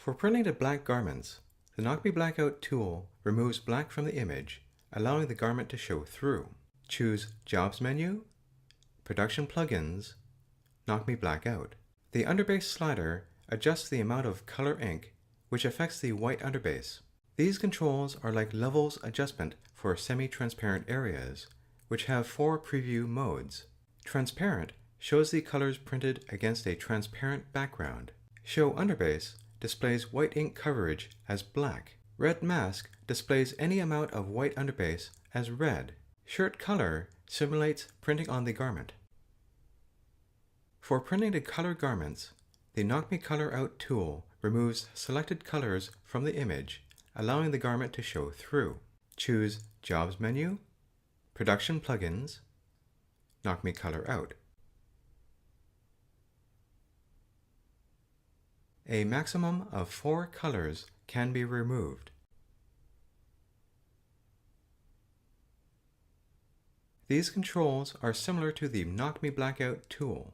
For printing to black garments, the KnockMeBlackOut tool removes black from the image, allowing the garment to show through. Choose Jobs menu, Production Plugins, KnockMeBlackOut. The underbase slider adjusts the amount of color ink, which affects the white underbase. These controls are like levels adjustment for semi-transparent areas, which have 4 preview modes. Transparent shows the colors printed against a transparent background. Show Underbase displays white ink coverage as black. Red Mask displays any amount of white underbase as red. Shirt Color simulates printing on the garment. For printing to color garments, the KnockMeColorOut tool removes selected colors from the image, allowing the garment to show through. Choose Jobs menu, Production Plugins, KnockMeColorOut. A maximum of 4 colors can be removed. These controls are similar to the KnockMeBlackOut tool.